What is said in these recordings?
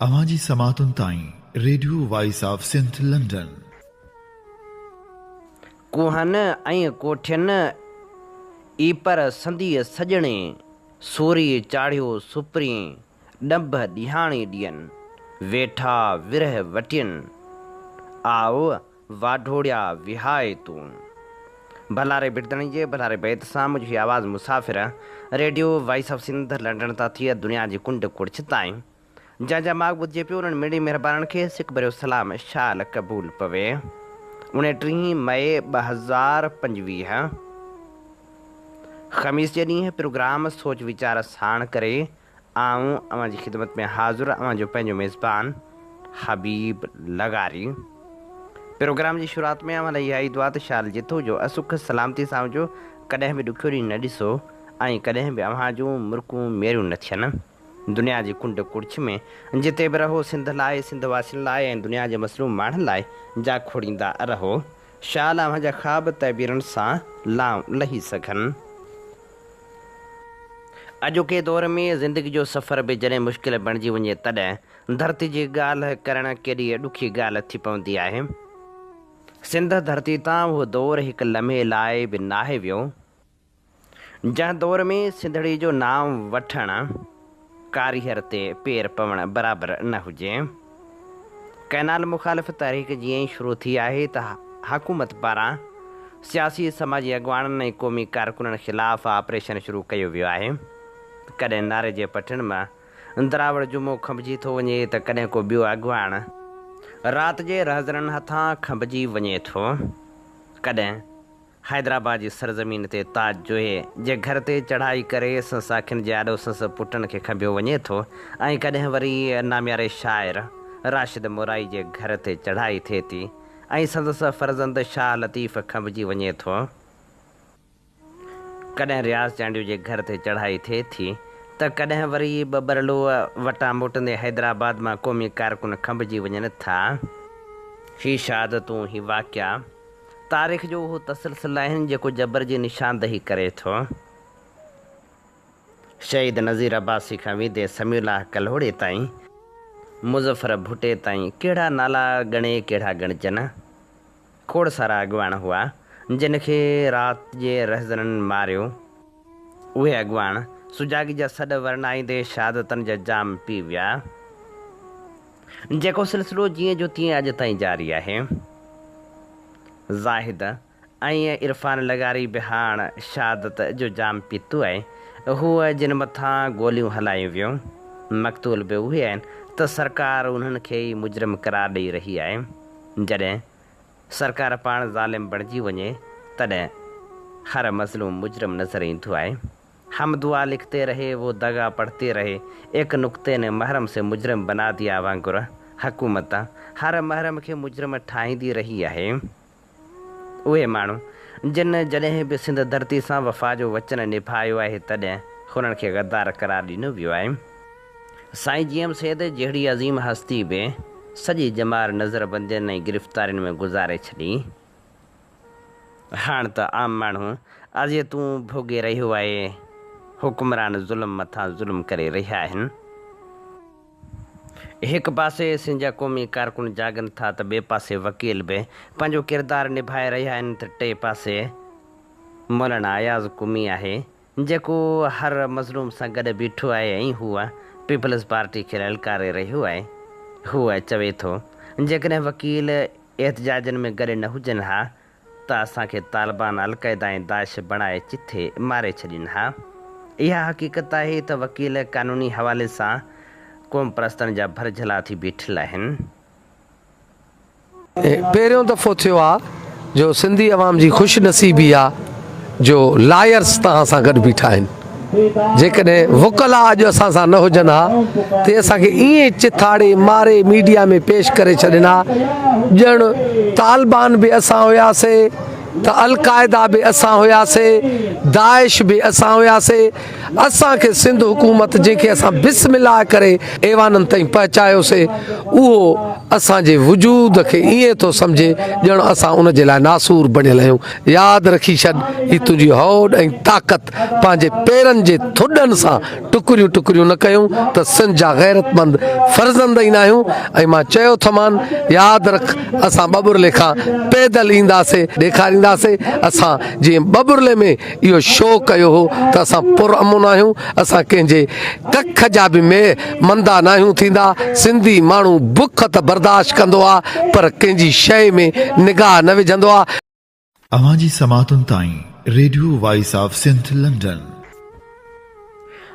अवाजी समातुन ताई radio voice of Sindh London. कुहन ऐं कोठियन ईपर संधीअ सजणे सोरी चाढ़ियो सुपरी डंभ ॾिहाणी ॾियनि वेठा विरह वटियनि आओ वाढोड़िया विहाए तूं। भलारे बिरदणी जे भलारे बैत सां मुंहिंजी आवाज़ मुसाफ़िर radio voice of Sindh London तां थी दुनिया जी कुंड कुड़छ ताईं जंहिंजा माग ॿुधिजे पियो उन्हनि मिड़ी महिरबाननि खे सिक भरियो सलाम शाल क़बूल पवे। 29 मई 2025 ख़मीस जे ॾींहुं प्रोग्राम सोच वीचार साण करे आऊं अव्हां जी ख़िदमत में हाज़ुर अव्हां जो पंहिंजो मेज़बान हबीब लगारी। प्रोग्राम जी शुरूआत में अव्हां लाइ इहा ई दुआ त शाल जितो जो असुख सलामती सां हुजो, कॾहिं बि ॾुखियो ॾींहुं न ॾिसो ऐं कॾहिं बि अव्हां जूं मुर्कूं मेरियूं न थियनि। दुनिया जी कुंड कुड़छ में जिते बि रहो सिंध लाइ, सिंध वासियुनि लाइ ऐं दुनिया जे मसलूम माण्हुनि लाइ जा खोड़ींदा रहो। शाल अव्हां जा ख़्वाब तइबीरनि सां लाऊं लही सघनि। अॼोके दौर में ज़िंदगी जो सफ़र बि जॾहिं मुश्किल बणिजी वञे तॾहिं धरती जी ॻाल्हि करणु केॾी ॾुखी ॻाल्हि थी पवंदी आहे। सिंध धरती तां उहो दौर हिकु लम्हे लाइ बि नाहे वियो जंहिं दौर में सिंधड़ी जो नाम वठणु कारीहर ते पेर पवणु बराबरि न हुजे। कैनाल मुखालिफ़ तहरीक जीअं ई शुरू थी आहे त हुकूमत पारां सियासी समाजी अॻुवाणनि ऐं क़ौमी कारकुननि ख़िलाफ़ ऑपरेशन शुरू कयो वियो आहे। कॾहिं नारे जे पठण मां दरावड़ जुमो खंभिजी थो वञे त कॾहिं को ॿियो अॻुवाण राति जे रहज़रनि हथां खंभिजी वञे थो। कॾहिं हैदराबाद जी सरज़मीन ते ताज जोहे जे घर ते चढ़ाई करे संस अखियुनि जे आॾो संस पुटनि खे खंभियो वञे थो ऐं कॾहिं वरी नाम्यारे शाइर राशिद मोराई जे घर ते चढ़ाई थिए थी ऐं संदसि फर्ज़ंद शाह लतीफ़ खंभिजी वञे थो। कॾहिं रियाज़ चांडियूं जे घर ते चढ़ाई थिए थी त कॾहिं वरी बबरलो वटां मोटंदे हैदराबाद मां क़ौमी कारकुन खंभिजी वञनि था। ही शहादतूं ही वाक़िया तारीख़ जो उहो तसलसल आहिनि जेको जबर जी निशानदही करे थो। शहीद नज़ीर अब्बासी खां वीदे समीउल्लाह कल्होड़े ताईं मुज़फ़र भुटे ताईं कहिड़ा नाला ॻणे कहिड़ा ॻणजनि। खोड़ सारा अॻुवाण हुआ जिन खे राति जे रहज़रनि मारियो। उहे अॻुवाण सुजाॻी जा सॾ वरनाईंदे शहादतनि जा जाम पी विया, जेको सिलसिलो जीअं जो तीअं अॼु ताईं जारी आहे। ज़ाहिद ऐं इरफ़ान लगारी बि हाणे शहादत जो जाम पीतो आहे। हूअ जिन मथां गोलियूं हलायूं वियूं मक़तूल बि उहे आहिनि त सरकार उन्हनि खे ई मुजरिम करार ॾेई रही आहे। जॾहिं सरकार पाण ज़ालिम बणिजी वञे तॾहिं हर मज़लूम मुजरिम नज़र ईंदो आहे। हम दुआ लिखते रहे वो दगा पढ़ते रहे, एक नुक़्ते ने महरम से मुजरिम बना दिया वांगुरु हुकूमत हर महरम खे मुजरिम ठाहींदी रही आहे। उहे माण्हू जिन जॾहिं बि सिंध धरती सां वफ़ा जो वचन निभायो आहे तॾहिं हुननि खे गद्दार करार ॾिनो वियो आहे। साईं जीएम सैद जहिड़ी अज़ीम हस्ती बि सॼी जमार नज़रबंदियुनि ऐं गिरफ़्तारियुनि में गुज़ारे छॾी। हाणे त आम माण्हू अज़ियतूं भोॻे रहियो आहे। हुकुमरान ज़ुल्म मथां ज़ुल्म करे रहिया आहिनि। हिकु पासे सिंध जा क़ौमी कारकुन जागनि था त ॿिए पासे वकील बि पंहिंजो किरदारु निभाए रहिया आहिनि त टे पासे मौलाना अयाज़ कुमी आहे जेको हर मज़लूम सां गॾु बीठो आहे ऐं हूअ पीपल्स पार्टी खे ललकारे रहियो आहे। हूअ चवे थो जेकॾहिं वकील एहतजाजनि में गॾु न हुजनि हा त असांखे तालिबान अलक़ाइदा ऐं दाइश बणाए चिथे मारे छॾीनि हा। इहा हक़ीक़त आहे त वकील क़ानूनी हवाले सां क़ौम परस्तनि जा भरझला थी बीठल आहिनि। पहिरियों दफ़ो थियो आहे जो सिंधी अवाम जी ख़ुशि नसीबी आहे जो लायर्स तव्हां सां गॾु बीठा आहिनि। जेकॾहिं वुकला अॼु असां सां न हुजनि हा ते असांखे ईअं चिथाड़े मारे मीडिया में पेश करे छॾींदा ॼण तालिबान बि असां हुयासीं त अलक़ाइदा बि असां हुयासीं, दाइश बि असां हुयासीं। असांखे सिंध हुकूमत जंहिंखे असां बिस्मिल्लाह करे ऐवाननि ताईं पहुचायोसीं, उहो असांजे वजूद खे ईअं थो सम्झे ॼण असां उन जे लाइ नासूर बणियल आहियूं। यादि रखी छॾ, ही तुंहिंजी हौड ऐं ताक़त पंहिंजे पेरनि जे थुॾनि सां टुकड़ियूं टुकड़ियूं न कयूं त सिंध जा गैरतमंद फर्ज़ंद ई न आहियूं। ऐं मां चयो थमान, यादि रख, असां बबुरले खां पैदल ईंदासीं, ॾेखारींदासीं। असां जीअं बबुरले में इहो शो कयो हो त असां पुरअमन आहियूं, असां कंहिंजे कख जा बि मंदा न आहियूं थींदा। सिंधी माण्हू बुख त बर्दाश्त कंदो आहे, पर कंहिंजी शइ में निगाह न विझंदो आहे। अवांजी समातुनि ताईं radio voice of Sindh London.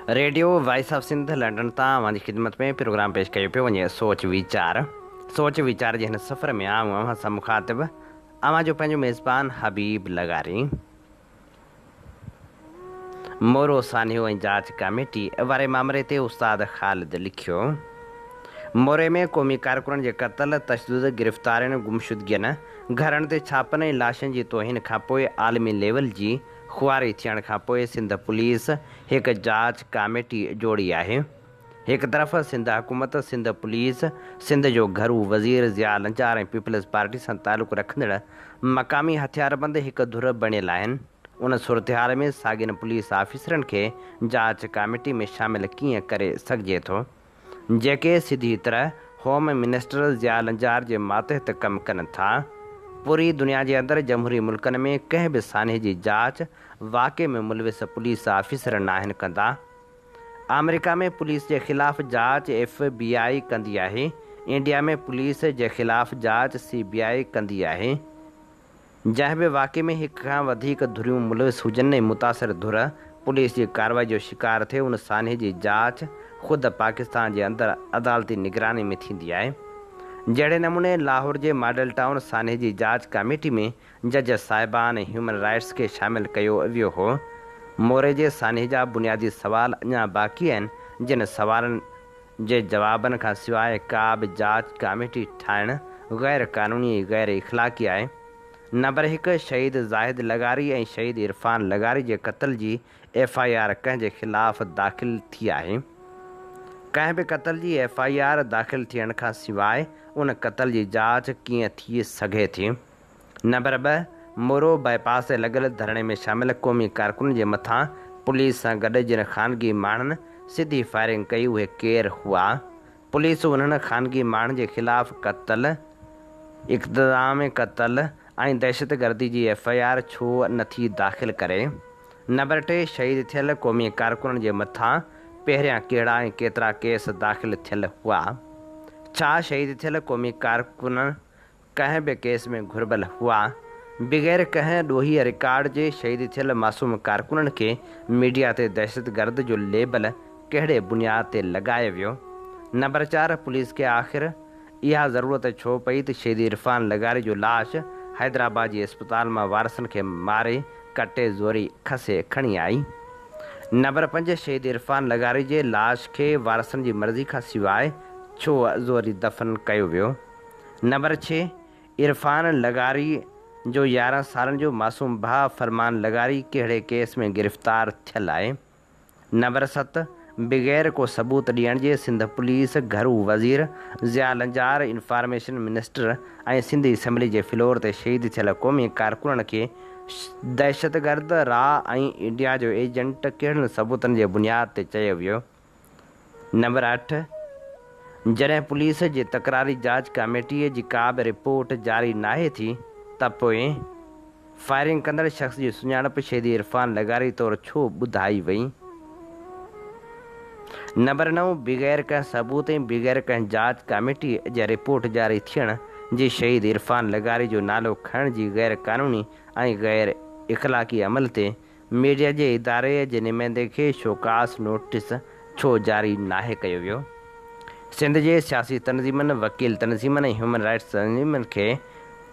Radio voice of Sindh London तां अवांजी ख़िदमत में प्रोग्राम पेश कयो पियो वञे सोच वीचार जे हिन सफ़र में आऊं अव्हां सां मुखातिब अवां जो पंहिंजो मेज़बान हबीब लगारी। मोरो सानियो ऐं जांच कमेटी वारे मामले ते उस्ताद ख़ालिद लिखियो। मोरे में क़ौमी कारकुननि जे क़त्ल, तशदुद, गिरफ़्तारियुनि, गुमशुदगियुनि, घरनि ते छापनि ऐं लाशनि जी तौहीन खां पोइ आलमी लेवल जी खुआरी थियण खां पोइ सिंध पुलिस हिकु जांच कमेटी जोड़ी आहे। हिकु तरफ़ सिंध हुकूमत, सिंध पुलिस, सिंध जो घरू वज़ीर ज़िया लंजार ऐं पीपल्स पार्टी सां तालुक़ु रखंदड़ मक़ामी हथियारबंद हिकु धुर बणियल आहिनि। उन सूरतहाल में साॻियुनि पुलिस ऑफिसरनि खे जांच कमेटी में शामिलु कीअं करे सघिजे थो, जेके सिधी तरह होम मिनिस्टर ज़िया लंजार जे मातहत कमु कनि था। पूरी दुनिया जे अंदरि जमहूरी मुल्कनि में कंहिं बि सान्हे जी जांच वाक़े में मुलविस पुलिस ऑफिसर न आहिनि कंदा। अमेरिका में पुलिस जे ख़िलाफ़ जांच FBI कंदी आहे। इंडिया में पुलिस जे ख़िलाफ़ जांच CBI कंदी आहे। जंहिं बि वाक़े में हिक खां वधीक धुरियूं मुलविस हुजनि ऐं मुतासिर धुर पुलिस जी कार्रवाई जो शिकार थिए, उन सान्हे जी जांच ख़ुदि पाकिस्तान जे अंदरि अदालती निगरानी में थींदी आहे। जहिड़े नमूने लाहौर जे मॉडल टाउन सान्हे जी जांच कमेटी में जज साहिबान ऐं ह्यूमन राइट्स खे शामिलु कयो वियो हो। मोरे जे सान्हे जा बुनियादी सवाल अञा बाक़ी आहिनि, जिन सवालनि जे जवाबनि खां सवाइ का बि जांच कमेटी ठाहिणु गैर क़ानूनी गैर इख़लाक़ी आहे। नंबर 1, शहीद ज़ाहिद लगारी ऐं शहीद इरफान लगारी जे क़त्ल जी FIR कंहिंजे ख़िलाफ़ दाख़िल थी आहे। कंहिं बि क़त्ल जी FIR दाख़िल थियण खां सवाइ उन क़त्ल जी जांच कीअं थी सघे थी। नंबर 2, मोरो बाईपास ते लॻल धरणे में शामिलु क़ौमी कारकुननि जे मथां पुलिस सां गॾु जिन ख़ानगी माण्हुनि सिधी फायरिंग कई, उहे केरु हुआ। पुलिस उन्हनि ख़ानगी माण्हुनि जे ख़िलाफ़ क़त्ल, इक़्तिदाम क़त्ल ऐं दहशतगर्दी जी FIR छो नथी दाख़िल करे। नंबर 3, शहीद थियल क़ौमी कारकुननि जे मथां पहिरियां कहिड़ा ऐं केतिरा केस दाख़िल थियल हुआ। छा शहीद थियल क़ौमी कारकुन कंहिं बि केस में घुर्बल हुआ। बग़ैर कंहिं ॾोही रिकॉर्ड जे शहीद थियल मासूम कारकुननि खे मीडिया ते दहशतगर्द जो लेबल कहिड़े बुनियाद ते लॻायो वियो। नंबर 4, पुलिस खे आख़िर इहा ज़रूरत छो पई त शहीद इरफान लगारी जो लाश हैदराबाद जी अस्पताल मां वारसनि खे मारे कटे ज़ोरी खसे खणी आई। नंबर 5, शहीद इरफान लगारी जे लाश खे वारसनि जी मर्ज़ी खां सवाइ छो ज़ोरी दफ़न कयो वियो। नंबर 6, इरफान लगारी जो 11 सालनि जो मासूम भाउ फरमान लगारी कहिड़े केस में गिरफ़्तार थियल आहे। नंबर 7, बग़ैर को सबूत ॾियण जे सिंध पुलिस घरू वज़ीर ज़िया लंजार, इंफॉर्मेशन मिनिस्टर ऐं सिंधी असैम्बली जे फ्लोर ते शहीद थियल क़ौमी कारकुननि खे दहशतगर्द ऐं इंडिया जो एजेंट कहिड़नि सबूतनि जे बुनियाद ते चयो वियो। नंबर 8, जॾहिं पुलिस जे तकरारी जांच कमेटीअ जी का बि रिपोर्ट जारी नाहे थी त पोइ फायरिंग कंदड़ शख़्स जी सुञाणप शहीद इरफान लगारी तौरु छो ॿुधाई वई। नंबर 9, बग़ैर कंहिं सबूत ऐं बग़ैर कंहिं जांच कमेटी जे रिपोर्ट जारी थियण जी शहीद इरफान लगारी जो नालो खणण जी गैर क़ानूनी ऐं गैर इख़लाक़ी अमल ते मीडिया जे इदारे जे नुमाइंदे खे शोकास नोटिस छो जारी नाहे कयो वियो। सिंध जे सियासी तनज़ीमनि, वकील तनज़ीमनि ऐं ह्यूमन राइट्स तनज़ीमनि खे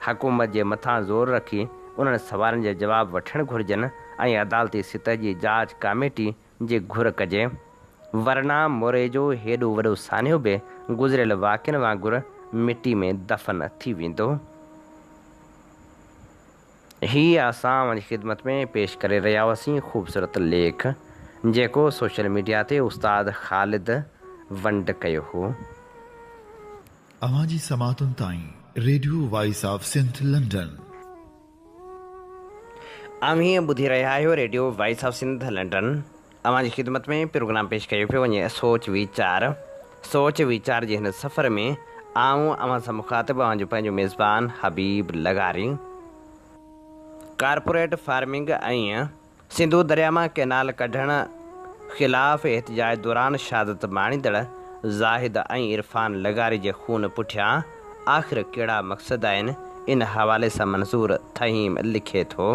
हुकूमत जे मथां ज़ोर रखी उन्हनि सवालनि जा जवाब वठणु घुरिजनि ऐं अदालती सतह जी जांच कमेटी जी घुर कजे, वरना मोरे जो हेॾो वॾो सान्हो बि गुज़िरियल वाक़िअनि वांगुरु मिटी में दफ़न थी वेंदो। ही असां जी ख़िदमत में पेश करे रहिया हुआसीं ख़ूबसूरत लेख जेको सोशल मीडिया ते उस्ताद ख़ालिद वंड कयो हो। अवां जी समातुनि ताईं radio voice of Sindh London. हीअं ॿुधी रहिया आहियो radio voice of Sindh London. अवां जी ख़िदमत में प्रोग्राम पेश कयो पियो वञे सोच वीचार जे हिन सफ़र में आऊं अवां सां मुखातिब अवां जो पंहिंजो मेज़बान हबीब लगारी। कारपोरेट फार्मिंग ऐं सिंधु दरिया मां कैनाल कढण ख़िलाफ़ एहतजाज दौरान शहादत माणींदड़ ज़ाहिद ऐं इरफान लगारी जे खून पुठियां आख़िर कहिड़ा मक़सद आहिनि, इन हवाले सां मंसूर थहीम लिखे थो।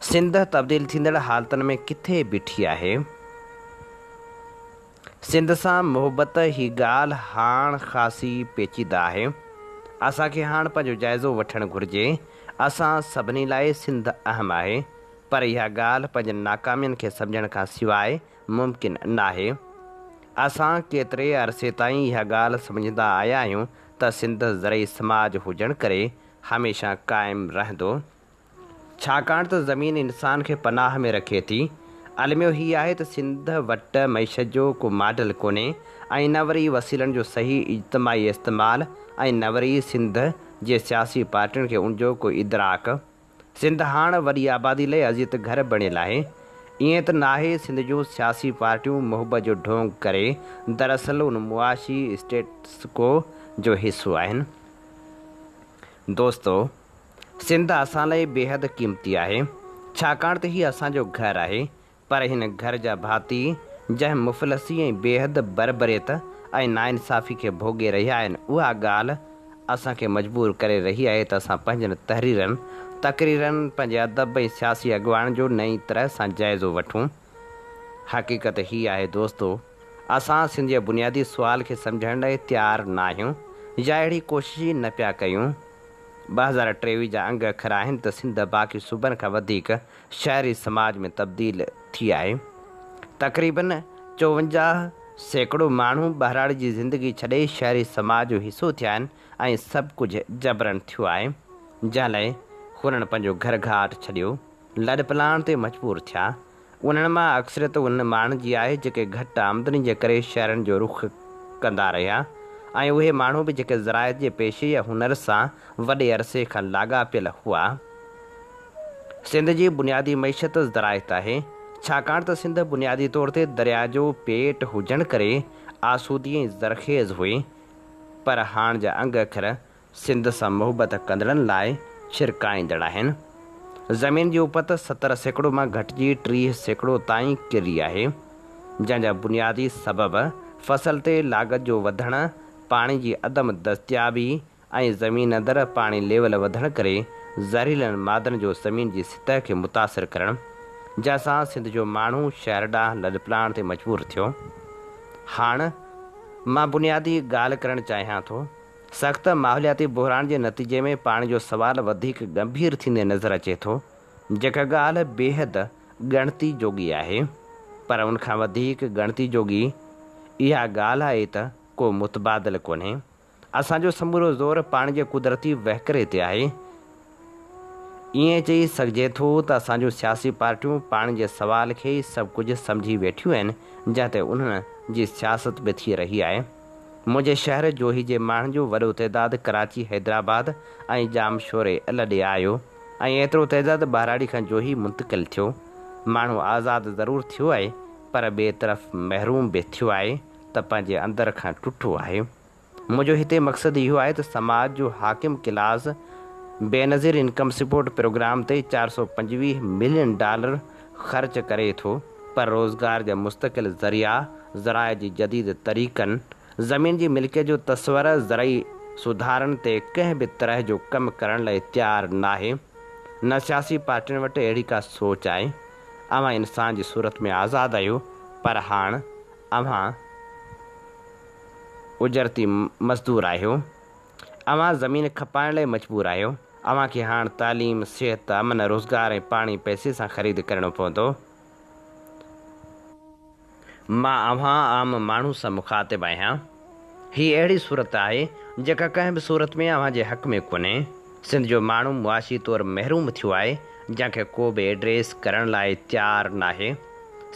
सिंध तब्दील थींदड़ हालतुनि में किथे बीठी आहे। सिंध सां मुहबत ही ॻाल्हि हाण ख़ासी पेचीदा आहे। असांखे हाणे पंहिंजो जाइज़ो वठणु घुरिजे। असां सभिनी लाइ सिंध अहम आहे, पर इहा ॻाल्हि पंहिंजनि नाकामियुनि खे सम्झण खां सवाइ मुमकिन न आहे। असां केतिरे अरसे ताईं इहा ॻाल्हि सम्झंदा आया आहियूं त सिंध ज़रई समाज हुजण करे हमेशह क़ाइमु रहंदो, छाकाणि त ज़मीन इंसान खे पनाह में रखे थी। अलमियो हीअ आहे त सिंध वटि मईशत जो को मॉडल कोन्हे ऐं न वरी वसीलनि जो सही इज्तमाही इस्तेमालु ऐं न वरी सिंध जे सियासी पार्टियुनि खे उनजो को इदराक। सिंध हाणे वॾी आबादी लाइ अज़ियत घर बणियलु आहे। ईअं त न आहे सिंध जूं सियासी पार्टियूं मुहबत जो ढोंग करे दरअसल उन मुआशी स्टेटस को जो हिसो आहिनि। दोस्तो, सिंध असां लाइ बेहद क़ीमती आहे, छाकाणि त हीअ असांजो घरु आहे। पर हिन घर जा भाती जंहिं मुफ़लसी ऐं बेहद बरबरियत ऐं नाइंसाफ़ी खे भोॻे रहिया आहिनि, उहा ॻाल्हि असांखे मजबूर करे रही आहे त असां पंहिंजनि तक़रीरनि पंहिंजे अदब ऐं सियासी अॻुवाण जो नई तरह सां जाइज़ो वठूं। हक़ीक़त हीअ आहे दोस्तो, असां सिंध जे बुनियादी सुवाल खे सम्झण लाइ तयारु न आहियूं या अहिड़ी कोशिशि न पिया कयूं। 2023 जा अंग अखर आहिनि त सिंध बाक़ी सूबनि खां वधीक शहरी समाज में तब्दील थी आहे। तक़रीबन 54% माण्हू बहिराड़ी जी ज़िंदगी छॾे शहरी समाज जो हिसो थिया आहिनि ऐं सभु कुझु जबरन थियो आहे, जंहिं लाइ हुननि पंहिंजो घर घाट छॾियो, लॾ पलाण ते मजबूर थिया। उन्हनि मां अक्सरियत उन माण्हुनि जी आहे जेके घटि आमदनी जे करे शहरनि जो रुख़ कंदा रहिया ऐं उहे माण्हू बि जेके ज़रायत जे पेशे या हुनर सां वॾे अरसे खां लाॻापियल हुआ। सिंध जी बुनियादी मईशत ज़रायत आहे, छाकाणि त सिंध बुनियादी तौर ते दरिया जो पेट हुजण करे आसूदी ऐं ज़रख़ेज़ हुई। पर हाणे जा अंग अखर सिंध सां मुहबत कंदड़नि लाइ छिरकाईंदड़ आहिनि। ज़मीन जी उपत 70% मां घटिजी 30% ताईं किरी आहे, जंहिंजा बुनियादी सबब फसल ते लागत जो वधणु, पाणी जी अदम दस्तियाबी ऐं ज़मीन अंदरि पाणी लेवल वधण करे ज़हरीलनि मादनि जो ज़मीन जी सतह खे मुतासिर करणु, जंहिंसां सिंध जो माण्हू शहर ॾांहुं लॾपलाइण ते मजबूर थियो। हाणे मां बुनियादी ॻाल्हि करणु चाहियां थो। सख़्तु माहौलियाती बहिरान जे नतीजे में पाणी जो सुवालु वधीक गंभीर थींदे नज़र अचे थो, जेका ॻाल्हि बेहद ॻणती जोगी आहे। पर उनखां वधीक ॻणती जोगी इहा ॻाल्हि आहे त को मुतबादिल कोन्हे। असांजो समूरो ज़ोर पाणी जे कुदरती वहिकरे ते आहे। ईअं चई सघिजे थो त असांजूं सियासी पार्टियूं पाणी जे सवाल खे ई सभु कुझु सम्झी वेठियूं आहिनि, जंहिं ते उन्हनि जी सियासत बि थी रही आहे। मुंहिंजे शहर जोही जे माण्हुनि जो वॾो तइदादु कराची, हैदराबाद ऐं जामशोरे लॾे आयो ऐं एतिरो तइदादु बहिराड़ी खां जोही मुंतक़िल थियो। माण्हू आज़ादु ज़रूरु थियो आहे, पर ॿिए तरफ़ महरूम बि थियो आहे त पंहिंजे अंदर खां टुटो आहे। मुंहिंजो हिते मक़सदु इहो आहे त समाज जो हाकिम class Benazir income support programme ते $425 मिलियन ख़र्च करे थो, पर रोज़गार जा मुस्तक़िल ज़रिया, ज़राए जी जदीद तरीक़नि, ज़मीन जी मिल्कियत जो तस्वर, ज़रई सुधारनि ते कंहिं बि तरह जो कमु करण लाइ तयारु न आहे। न सियासी पार्टियुनि वटि अहिड़ी का सोच आहे। अव्हां इंसान जी सूरत में आज़ादु आहियो, पर हाणे अव्हां उजरती मज़दूर आहियो। अव्हां ज़मीन खपाइण लाइ मजबूर आहियो। अव्हांखे हाणे तालीम, सिहत, अमन, रोज़गार ऐं पाणी पैसे सां ख़रीद करणो पवंदो। मां अव्हां आम माण्हू सां मुखातिबु आहियां। हीअ अहिड़ी सूरत आहे जेका कंहिं बि सूरत में अव्हां जे हक़ में कोन्हे। सिंध जो माण्हू मुआशी तौरु महरूम थियो आहे, जंहिंखे को बि एड्रेस करण लाइ तयारु नाहे।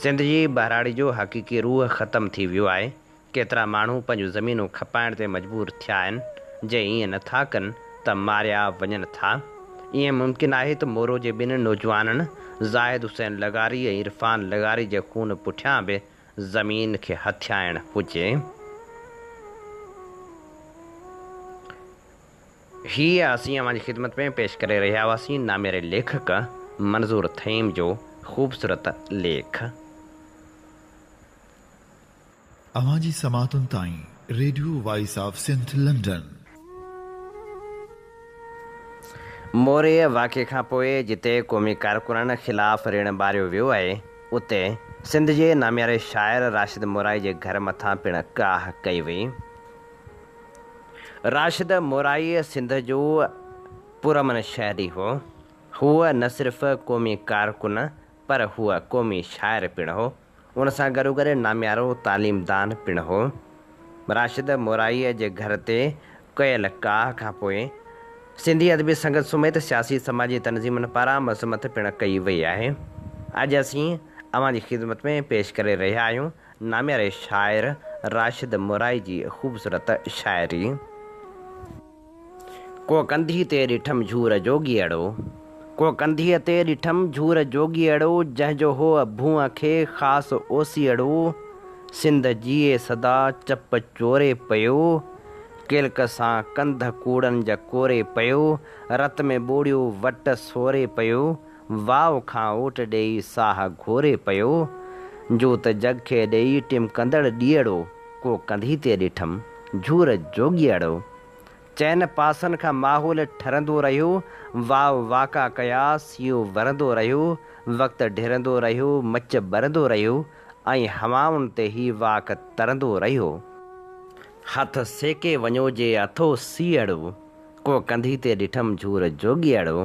सिंध जी बहिराड़ी जो हक़ीक़ी रूह ख़तमु थी वियो आहे। केतिरा माण्हू पंहिंजूं ज़मीनूं खपाइण ते मजबूर थिया आहिनि, जे ईअं नथा कनि त मारिया वञनि था। ईअं मुमकिन आहे त मोरो जे ॿिनि नौजवाननि ज़ाहिद हुसैन लगारी ऐं इरफान लगारी जे खून पुठियां बि ज़मीन खे हथियाइणु हुजे। हीअ असीं अव्हांजी ख़िदमत में पेश करे रहिया हुआसीं नामेरे लेखक मंज़ूर थईम जो ख़ूबसूरत लेख। अवांजी समातुनि ताईं radio voice of Sindh London. मोरे वाक़े खां पोइ जिते क़ौमी कारकुननि ख़िलाफ़ ऋण ॿारियो वियो आहे, उते सिंध जे नामियारे शाइर राशिद मोराई जे घर मथां पिणु काह कई वई। राशिद मोराई सिंध जो पुरमन शहरी हो। हूअ न सिर्फ़ु क़ौमी कारकुन पर हूअ क़ौमी शाइर पिणु हो। उन सां गॾोगॾु नामियारो तालीमदान पिणु हो। राशिद मोराईअ जे घर ते कयल काह खां पोइ सिंधी अदबी संगत समेत सियासी समाजी तनज़ीमुनि पारां मज़म्मत पिणु कई वई आहे। अॼु असीं अव्हांजी ख़िदमत में पेश करे रहिया आहियूं नामियारे शाइर राशिद मोराई जी ख़ूबसूरत शाइरी। को कंधी ते ॾिठमि झूर जोगी अहिड़ो, को कंधीअ ते ॾिठमि झूर जोगी अहिड़ो, जंहिंजो हो भूअं खे ख़ासि ओसी अहिड़ो। सिंध जीए सदा चप चोरे पियो, किलक सां कंध कूड़नि जा कोरे पियो। रत में ॿोड़ियो वट सोरे पियो, वाव खां ओट ॾेई साह घोरे पियो। जोत जग खे ॾेई टिमकंदड़ ॾीअड़ो, को कंधी ते ॾिठमि झूर जोगी अहिड़ो। चइनि पासनि खां माहौल ठरंदो रहियो, वाव वाका कया सीओ वरंदो रहियो। वक़्तु ढिरंदो रहियो, मच ॿरंदो रहियो, ऐं हवाउनि ते ही वाक तरंदो रहियो। हथ सेके वञो जे अथो सी अहिड़ो, को कंधी ते ॾिठमि झूर जोगी अहिड़ो।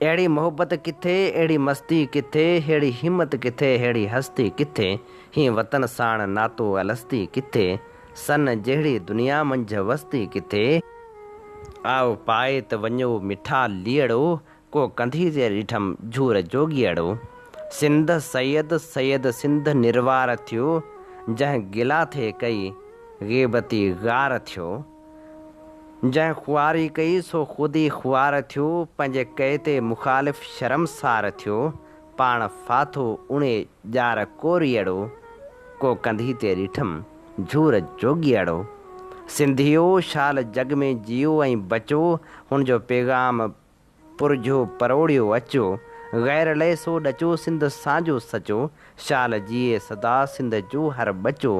अहिड़ी मोहबत किथे, अहिड़ी मस्ती किथे, अहिड़ी हिमत किथे, अहिड़ी हस्ती किथे। हीअं वतन साण नातो अलस्ती किथे, सन जहिड़ी दुनिया मंझि वस्ती किथे। आओ पाए त वञो मिठा लीअड़ो, को कंधी ते ॾिठमि झूर जोगी अहिड़ो। सिंध सैयद सैयद सिंध निर्वार थियो, जंहिं गिला थे कई ग़ीबती गार थियो। जंहिं ख़ुआरी कई सो ख़ुदि ख़ुआर थियो, पंहिंजे कए ते मुख़ालिफ़ शर्मसार थियो। पाण फाथो उणे ॼार कोरी अहिड़ो, को कंधी ते ॾिठमि झूर जोगी अहिड़ो। सिंधियो शाल जग में जियो ऐं बचो, हुनजो पैगाम पुरझो परोड़ियो अचो। ग़ैर लए सो ॾचो सिंध सां सचो, शाल जिए सदा सिंध जो हर बचो।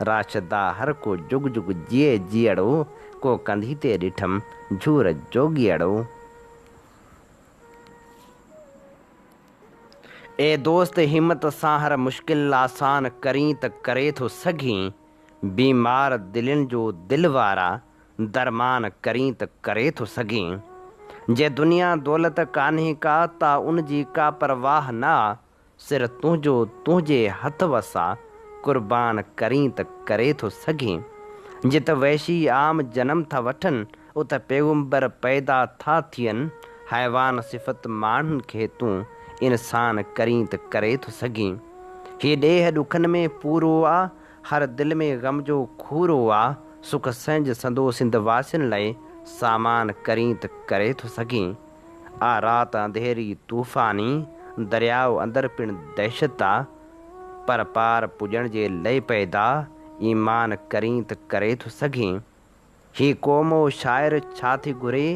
राशिदा हर को जुग जुग जिए जीअड़ो, को कंधी ते ॾिठमि झूर जोगी अहिड़ो। ए दोस्त हिम्मत सां हर मुश्किल आसान करीं त करे थो सघीं। बीमार दिलनि जो दिल वारा दरमान करीं त करे थो सघीं। जे दुनिया दौलत कान्हे का त उन जी का परवाह न, सिर तुंहिंजो तुंहिंजे हथ वसां कुर्बान करीं त करे थो सघीं। जित वैशी आम जनम था वठनि, उत पैगुंबर पैदा था थियनि। हैवान सिफ़त माण्हुनि खे तूं इंसान करीं त करे थो सघीं। हीअ ॾेह ॾुखनि में पूरो आहे, हर दिलि में ग़म जो खूरो आहे। सुख संज संदो सिंध वासियुनि लाइ सामान करीं त करे थो सघीं। आ राति अंधेरी तूफ़ानी, दरियाओ अंदरि पिणु दहशत आहे। पर पार पुॼण जे लइ पैदा, ईमान करीं त करे थो सघीं। ही क़ौमो शाइर छा थी घुरे,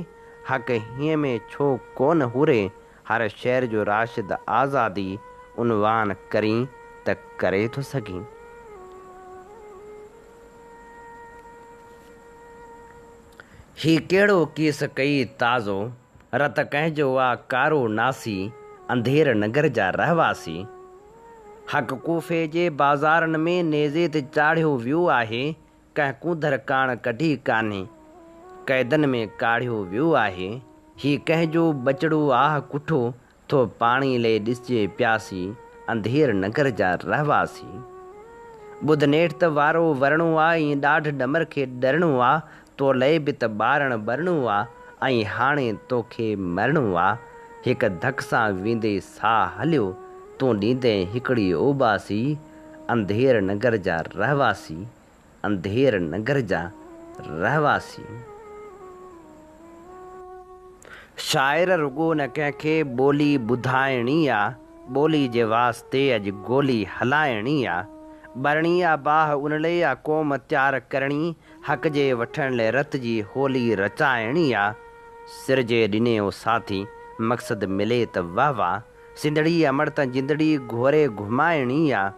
हक़ हीअं में छो कोन हुरे। हर शहर जो राशिद आज़ादी, उनवान करीं त करे थो सघीं। ही कहिड़ो कीस कई ताज़ो, रत कंहिंजो आहे कारो नासी। अंधेर नगर जा रहवासी, हक़ कूफ़े जे बाज़ारनि में नेज़े ते चाढ़ियो वियो आहे। कंहिं कूधर काण कढी कान्हे, क़ैदनि में काढ़ियो वियो आहे। ही कंहिंजो बचड़ो आह कुठो, थो पाणी ले ॾिसजे प्यासी। अंधेर नगर जा रहवासी, ॿुध नेठ त वारो वरणो आहे, ईअं ॾाढ ॾमर खे डरणो आहे। तो लए बि त ॿारण ॿरणो आहे, ऐं हाणे तोखे मरणो आहे। हिकु धक सां वेंदे साह हलियो, तूं ॾींदे हिकिड़ी उबासी। अंधेर नगर जा रहवासी, अंधेर नगर जा रहवासी। शाइर रुगो न कंहिंखे ॿोली ॿुधाइणी आहे, ॿोली जे वास्ते अॼु गोली हलाइणी आहे। भरणी आहे बाह उन लाइ आहे क़ौम तयारु करणी, हक़ जे वठण लाइ रत जी होली रचाइणी आहे। सिर जे ॾिने ओ साथी मक़सदु मिले त वाह वाह, सिंधड़ी अमर त जिंदड़ी घोरे घुमाइणी आहे।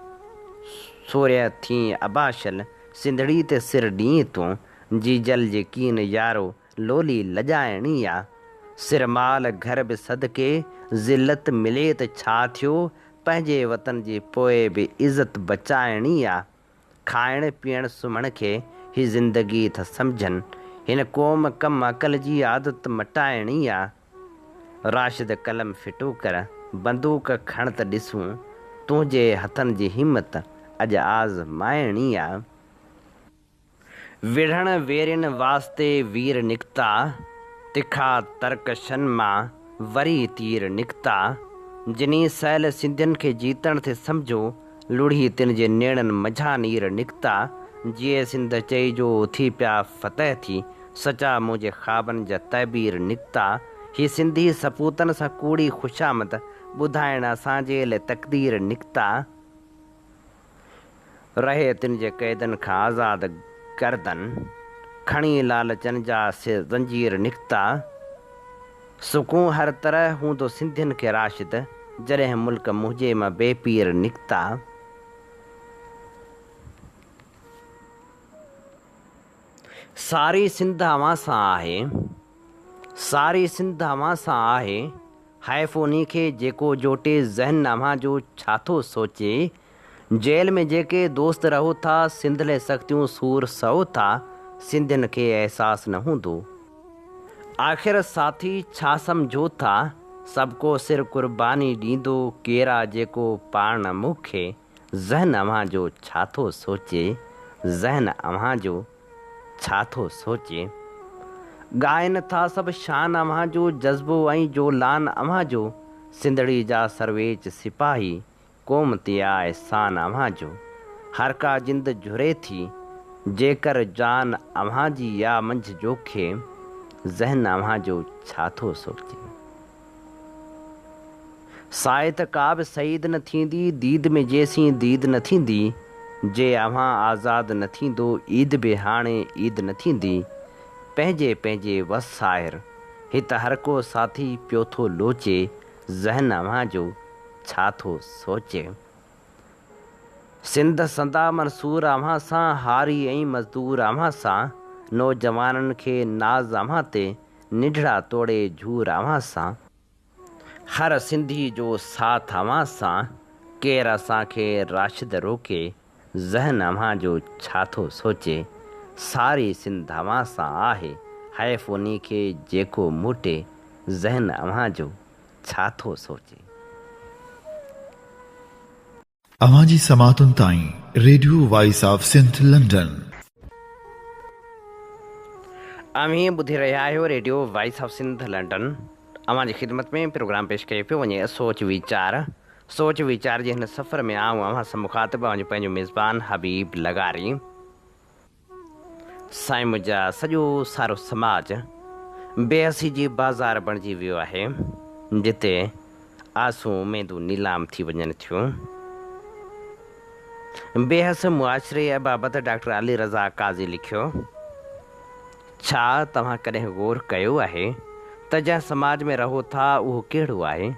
सोरिया थी अबाशल सिंधड़ी ते सिर ॾींहुं तूं, जी जल जे कीन यारो लोली लॼाइणी आहे। सिरमाल घर बि सदके ज़िलत मिले त छा थियो, पंहिंजे वतन जे पोइ बि इज़त बचाइणी आहे। खाइण पीअण सुम्हण खे ही ज़िंदगी था सम्झनि, हिन क़ौम कम अकल जी आदत मटाइणी आहे। राशिद कलम फिटो कर, बंदूक खण त ॾिसूं, तुंहिंजे हथनि जी हिमत अॼु आज़माइणी आहे। विढ़ण वेरियुनि वास्ते वीर निकिता, तिखा तरकशनि मां वरी तीर निकिता। जिनी सैल सिंधियुनि खे जीतण थे सम्झो, लुढ़ी तिन जे नेणनि मझा नीर निकिता। जीअं सिंध चइजो थी पिया फतह थी, सचा मुंहिंजे ख़्वाबनि जा तहबीर निकिता। ही सिंधी सपूतनि सां कूड़ी ख़ुशामद ॿुधाइण असांजे लाइ तक़दीर निकिता। रहे तिन जे क़ैदनि खां आज़ादु गर्दन, खणी लालचनि जा ज़ंजीर निकिता। सुकून हर तरह हूंदो सिंधियुनि खे राशिद, जॾहिं मुल्क मुंहिंजे मां बेपीर निकिता। सारी सिंध अवां सां आहे, सारी सिंध अवां सां आहे। हैफ़ उन्ही खे जेको जोटे ज़हन अव्हां जो छा थो सोचे। जेल में जेके दोस्त रहो था, सिंध लाइ सख़्तियूं सूर सहो था, सिंधियुनि खे अहसासु न हूंदो। आख़िर साथी छा सम्झो था, सभु को सिर क़ुर्बानी ॾींदो केरा जेको पाण मूंखे। ज़हन अव्हां जो छा थो सोचे, ज़हन अव्हां जो छा थो सोचे। ॻाइनि था सभु शान अव्हां जो, जज़्बो ऐं जो लान अव्हां जो। सिंधड़ी जा सर्वेच सिपाही, क़ौम ते आहे सान अव्हां जो। हर का जिंद झुरे थी, जेकर जान अव्हां जी या मंझि जोखे। ज़हन अव्हां जो छा थो सोचे। साइत का बि सईद न थींदी, दीद में जेसीं दीद न थींदी। जे अव्हां आज़ादु न थींदो, ईद बि हाणे ईद न थींदी। पंहिंजे पंहिंजे वस साहिर, हित हर को साथी पियो थो लोचे। ज़हन अव्हां जो छा थो सोचे। सिंध संदा मंसूर अव्हां सां, हारी ऐं मज़दूर अव्हां सां। नौजवाननि खे नाज़ अव्हां ते, निढड़ा तोड़े झूर अव्हां सां। हर सिंधी जो साथ अव्हां सां, केरु असांखे राशिद रोके। ज़हन अव्हां जो छा थो सोचे। सारी सिंध अव्हां सां आहे, हैफ़ उन्ही खे जेको मोटे। ज़हन अव्हां जो छा थो सोचे। अवां जी समातुनि ताईं radio voice of Sindh London. अव्हीं ॿुधी रहिया आहियो radio voice of Sindh London. अव्हां जी ख़िदमत में प्रोग्राम पेश कयो पियो वञे सोच वीचार। सोच वीचार जे हिन सफ़र में आऊं अव्हां सां मुख़ातिब आहियां पंहिंजो मेज़बान हबीब लगारी। साईं मुंहिंजा सॼो सारो समाज बेहसी जी बाज़ार बणिजी वियो आहे, जिते आसूं उमेदूं नीलाम थी वञनि थियूं। बेहस मुआशरे बाबति डॉक्टर अली रज़ा काज़ी लिखियो, छा तव्हां कॾहिं ग़ौर कयो आहे त जंहिं समाज में रहो था उहो कहिड़ो आहे।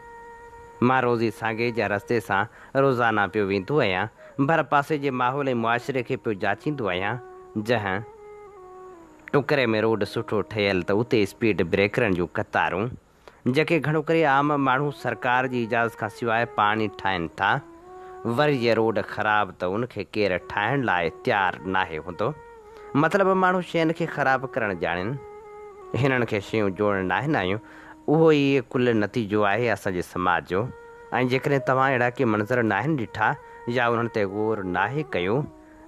मां रोज़ी साॻे जे रस्ते सां रोज़ाना पियो वेंदो आहियां, भर पासे जे माहौल ऐं मुआशरे खे पियो जाचींदो आहियां। जंहिं टुकरे में रोड सुठो ठहियल त उते स्पीड ब्रेकरनि जूं कतारूं, जेके घणो करे आम माण्हू सरकार जी इजाज़त खां सवाइ पाण ई ठाहिनि था। वरी जे रोड ख़राबु त उनखे केरु ठाहिण लाइ तयारु नाहे हूंदो। मतिलबु माण्हू शयुनि खे ख़राबु करणु ॼाणनि, हिननि खे शयूं जोड़नि नाहिनि आहियूं। उहो ई कुल नतीजो आहे असांजे समाज जो। ऐं जेकॾहिं तव्हां अहिड़ा के मंज़र नाहिनि ॾिठा या उन्हनि ते ग़ौर नाहे कयो,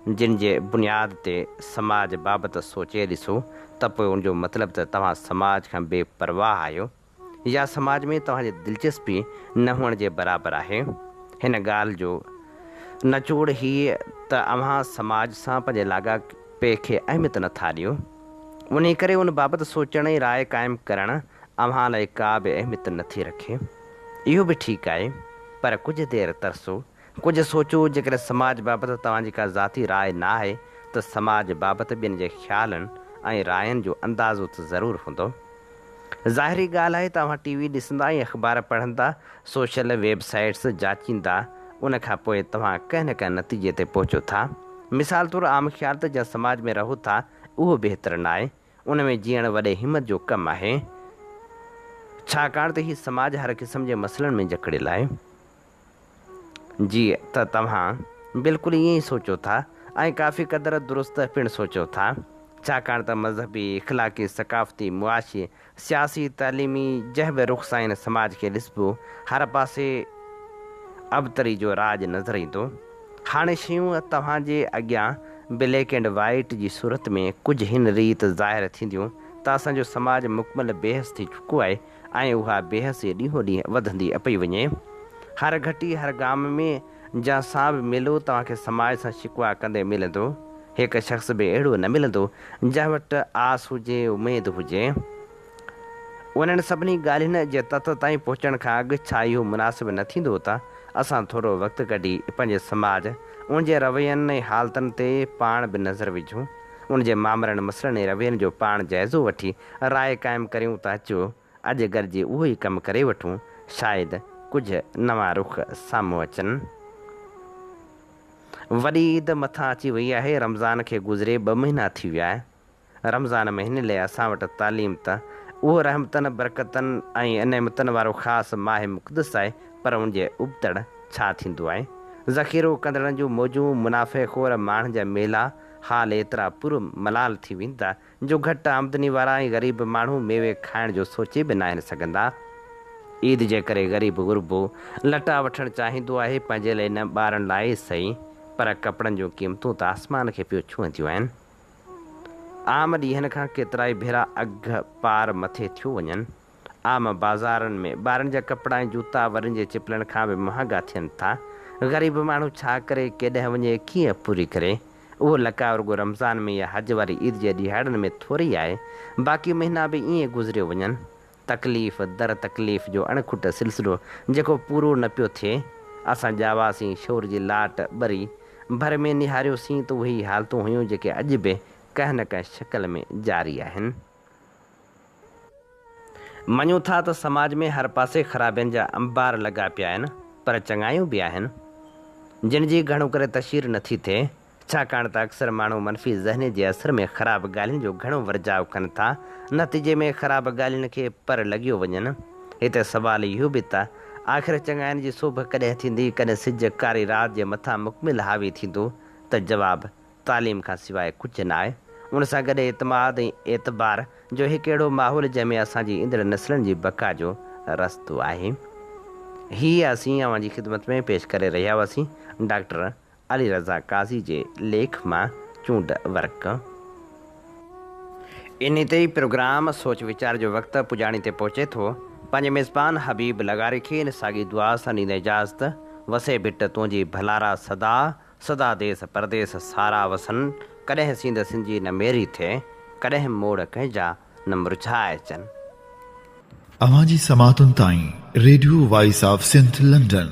जिन जे बुनियाद ते समाज बाबति सोचे ॾिसो त पोइ उनजो मतिलबु त तव्हां समाज खां बेपरवाह आहियो या समाज में तव्हांजी दिलचस्पी न हुअण जे बराबरि आहे। हिन ॻाल्हि जो नचोड़ हीअ त अव्हां समाज सां पंहिंजे लाॻापे खे अहमियत नथा ॾियो, उन करे उन बाबति सोचण ऐं राय क़ाइमु करणु अव्हां लाइ का बि अहमियत नथी रखे। इहो बि ठीकु आहे, पर कुझु देरि तरसो, कुझु सोचो। जेकॾहिं समाज बाबति तव्हांजी का ज़ाती राय न आहे त समाज बाबति ॿियनि जे ख़्यालनि ऐं रायनि जो अंदाज़ो त ज़रूरु हूंदो। ज़ाहिरी ॻाल्हि आहे, तव्हां टीवी ॾिसंदा ऐं अख़बार पढ़ंदा, सोशल वेबसाइट्स जाचींदा, उन खां पोइ तव्हां कंहिं न कंहिं नतीजे ते पहुचो था। मिसाल तौरु आम ख़्याल त जंहिं समाज में रहो था उहो बहितरु न आहे, उन में जीअण वॾे हिमत जो कमु आहे, छाकाणि त हीउ समाज हर क़िस्म जे मसइलनि में जकड़ियल आहे। जीअं त तव्हां बिल्कुलु ईअं ई सोचो था ऐं काफ़ी क़दुरु दुरुस्त पिणु सोचो था, छाकाणि त मज़हबी, इख़लाक़ी, सक़ाफ़ती, मुआशी, सियासी, तइलीमी जंहिं बि रुख़ सां हिन समाज खे ॾिसबो, हर पासे अबतरी जो राज नज़र ईंदो। हाणे शयूं तव्हांजे अॻियां ब्लैक एंड वाइट जी सूरत में कुझु हिन रीति ज़ाहिर थींदियूं त असांजो समाज मुकमल बेहस थी चुको आहे ऐं उहा बेहस ॾींहों ॾींहुं वधंदी पई वञे। हर घटी, हर गाम में जंहिंसां बि मिलो तव्हांखे समाज सां शिकवा कंदे मिलंदो। हिकु शख़्स बि अहिड़ो न मिलंदो जंहिं वटि आस हुजे, उमेद हुजे। उन्हनि सभिनी ॻाल्हियुनि जे तत ताईं पहुचण खां अॻु छा इहो मुनासिबु न थींदो त असां थोरो वक़्तु कढी पंहिंजे समाज, उनजे रवैयनि ऐं हालतुनि ते पाण बि नज़र विझूं, उनजे मामलनि, मसइलनि ऐं रवैयनि जो पाण जाइज़ो वठी राय क़ाइमु करियूं त अचो अॼु गॾिजी उहो ई कमु करे वठूं, शायदि कुझु नवां रुख़ साम्हूं अचनि। वॾी ईद मथां अची वई आहे। रमज़ान खे गुज़रे 2 महीना थी विया आहे। रमज़ान महीने लाइ असां वटि तालीम त उहो रहमतनि, बरकतनि ऐं नेमतनि वारो ख़ासि माह मुक़दस आहे, पर उनजे उबतड़ छा थींदो आहे? ज़ख़ीरो कंदड़नि जूं मौजूं, मुनाफ़े खोर माण्हुनि जा मेला हाल एतिरा पुर मलाल थी वेंदा जो घटि आमदनी वारा ऐं ग़रीब माण्हू मेवे खाइण जो सोचे बि न आहिनि सघंदा। ईद जे करे ग़रीब गुरबो लटा वठणु चाहींदो आहे, पंहिंजे लाइ न ॿारनि लाइ सही, पर कपिड़नि जूं क़ीमतूं त आसमान खे पियो छुहंदियूं आहिनि। आम ॾींहंनि खां केतिरा ई भेरा अघ पार मथे थियो वञनि। आम बाज़ारनि में ॿारनि जा कपिड़ा ऐं जूता वरनि जे चिपलनि खां बि महांगा थियनि था। ग़रीब माण्हू छा करे, केॾांहुं वञे, कीअं पूरी करे? उहो लका रुॻो रमज़ान में या हज वारी ईद जे ॾिहाड़नि में थोरी आहे, बाक़ी महीना बि ईअं गुज़रियो वञनि। तकलीफ़ दर तकलीफ़ जो अणखुट सिलसिलो जेको पूरो न पियो थिए। असां ॼावासीं शोर जी लाट ॿरी, भर में निहारियोसीं त उहे हालतूं हुयूं जेके अॼु बि कंहिं न कंहिं शिकल में जारी आहिनि। मञूं था त समाज में हर पासे ख़राबियुनि जा अंबार लॻा पिया आहिनि, पर चङायूं बि आहिनि जिन जी घणो करे तशहीर नथी थिए, छाकाणि त अक्सर माण्हू मनफ़ी ज़हनी जे असर में ख़राब ॻाल्हियुनि जो घणो वर्जाव कनि था, नतीजे में ख़राब ॻाल्हियुनि खे पर लॻियो वञनि। हिते सुवालु इहो बि त आख़िर चङाइनि जी सोभ कॾहिं थींदी, कॾहिं सिज कारी राति जे मथां मुकमिल हावी थींदो? त जवाबु तालीम खां सवाइ कुझु न आहे। उन सां गॾु एतमाद ऐं एतबार जो हिकु अहिड़ो माहौल जंहिंमें असांजी ईंदड़ नसलनि जी बका जो रस्तो आहे। हीअ असीं अव्हांजी ख़िदमत में पेश करे रहिया हुआसीं डॉक्टर अली रज़ा काज़ी जे लेख मां चूंड वर्क। इन ते ई प्रोग्राम सोच वीचार जो वक़्तु पुॼाणी ते पहुचे थो। पंहिंजे मेज़बान हबीब लगारी खे इन साॻी दुआ सां ॾींदे इजाज़त। वसे भिट तुंहिंजी भलारा सदा, सदा देस परदेस सारा वसन, कॾहिं सींद सिंजी न मेरी थिए, कॾहिं मोड़ कंहिंजा न मुरझाए अचनि। अवां जी समातुनि ताईं radio voice of Sindh London